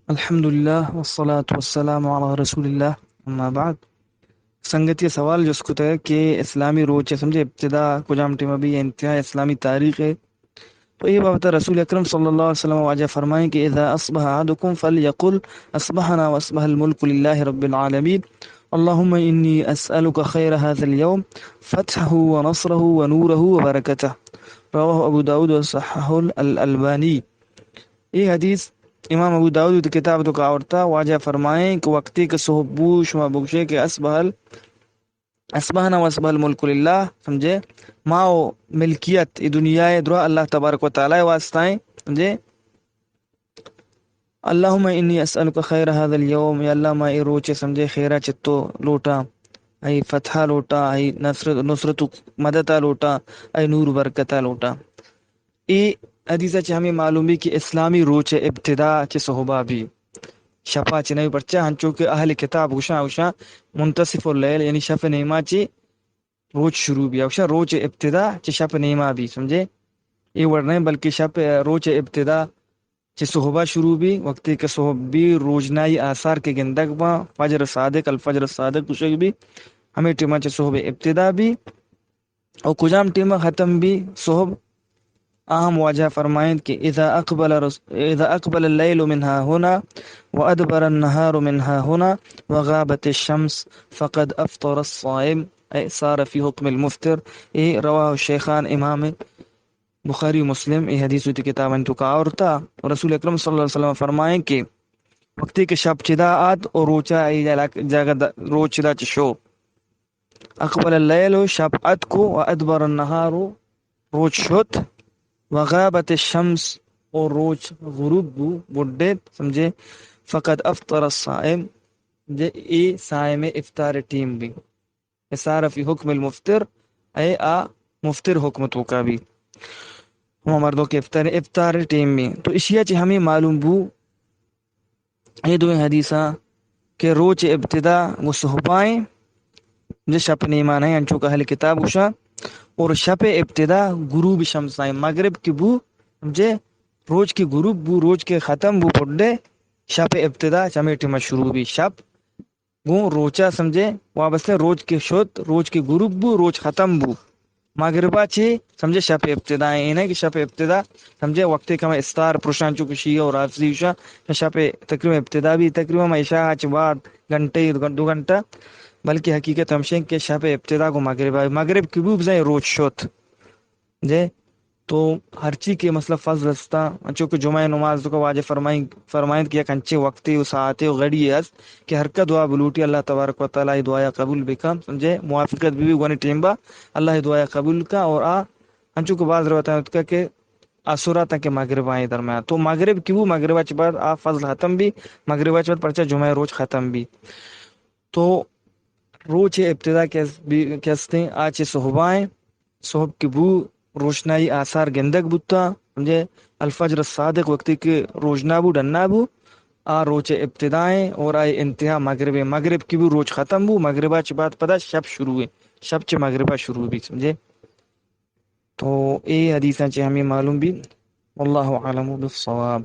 الحمدللہ والصلاة والسلام علی رسول اللہ اما بعد. سنگت یہ سوال جو اس کو ہے کہ اسلامی روچ ہے سمجھے ابتدا کجام ٹیم ابھی انتہا اسلامی تاریخ ہے. تو یہ بات رسول اکرم صلی اللہ علیہ وسلم واجہ فرمائیں کہ اذا اصبح احدکم فلیقل اصبحنا واصبح الملک للہ رب العالمین اللہم انی اسألک خیر هذا اليوم فتحه ونصره ونوره وبرکته. رواہ ابو داود وصححہ الالبانی. یہ حدیث امام ابو داود کتاب تو کا عورتا واجہ فرمائیں کہ وقتی کے صحبوش و بخشے کے اسبحنا واسبح الملک للہ سمجھے ماو ملکیت ای دنیا درا اللہ تبارک و تعالی واسطائیں سمجھے اللہم انی اسألک خیر هذا اليوم یا اللہ ما ای روچے سمجھے خیرہ چتو لوٹا ای فتحہ لوٹا ای نصرت مددہ لوٹا ای نور برکتہ لوٹا. ای حدیثہ چھ ہمیں معلوم بھی کہ اسلامی روچ ابتدا چھ صحبہ بھی شفا چھ نوی پرچا ہنچو کہ اہل کتاب وشا منتصف اللیل یعنی شف نیما چھ روچ شروع بھی وشا روچ ابتدا چھ شف نیما بھی سمجھے یہ ورڈ نہیں بلکہ شف روچ ابتدا چھ صحبہ شروع بھی وقتی کہ صحب بھی روجنائی آثار کے گندگ با فجر صادق الفجر صادق کشک بھی ہمیں ٹیمہ چھ صحب ابتدا بھی اور کجام ٹیمہ ختم بھی صحب اہم واجہ فرمائیں کہ اذا اقبل اللیل منها هنا وادبر النهار منها هنا وغابت الشمس فقد افطر الصائم اي صار في حکم المفطر. یہ رواہ الشیخان امام بخاری مسلم یہ حدیث ہوتی کتاب انتو کا عورتا. رسول اکرم صلی اللہ علیہ وسلم فرمائیں کہ وقتی کے شب چدا آت اور روچا جاگہ روچ دا چشو اقبل اللیل شب ات کو وادبر النهار روچ شد وغابت الشمس اور روچ غروب بو بڈے سمجھے فقط افطر الصائم جے ای صائم افطار ٹیم بھی اثار فی حکم المفطر اے مفطر حکمتوں کا بھی ہم مردوں کے افطار ٹیم بھی. تو اشیاء چھ ہمیں معلوم بو یہ دو حدیثہ کہ روچ ابتدا وہ صحبائیں جس اپنے ایمان ہے انچو کا اہل کتاب وشا اور شب ابتدا غروب شمسائیں مغرب کی بو سمجھے روز کی غروب بو روز کے ختم بو پڑے شب ابتدا چمیٹی میں شروع بھی شب وہ روچا سمجھے وابستہ روز کے شد روز کی غروب بو روز ختم بو مغربہ چی سمجھے شب ابتدا ہے کہ شب ابتدا سمجھے وقت کا میں استار پرشان چکو شیعہ اور آفزی وشا شب تقریبا ابتدا بھی تقریبا میں عشاء چ بعد گھنٹے 2 گھنٹہ بلکہ حقیقت ہمشن کے شب ابتدا کو مغرب کی بو بزائیں روچ شد جے تو ہر چیز کے مسئلہ فضل رستا چونکہ جمعہ نماز کو واجہ فرمائیں کہ کنچے وقتی و ساعتے و غڑی ہے کہ ہر کا دعا بلوٹی اللہ تبارک و تعالی دعا قبول بکا سمجھے موافقت بھی گونی ٹیم با اللہ دعا قبول کا اور انچو کو بعض روایت ہے کہ اسورا تک مغرب آئیں درمیان تو مغرب کی وہ مغربہ چ بعد فضل ختم بھی مغربہ چ بعد پرچہ جمعہ روز ختم بھی. تو روچ ابتدا کیستے آج صحبائیں صحب کی بو روشنائی آثار گندگ بوتا سمجھے الفجر الصادق وقتی کے روشنا بو ڈننا بو روچ ابتدائیں اور آئے انتہا مغرب کی بھی روچ ختم بو مغربہ چ بعد پتہ شب شروع ہے شب چ مغربہ شروع بھی سمجھے. تو اے حدیثاں چ ہمیں معلوم بھی واللہ عالم بالصواب.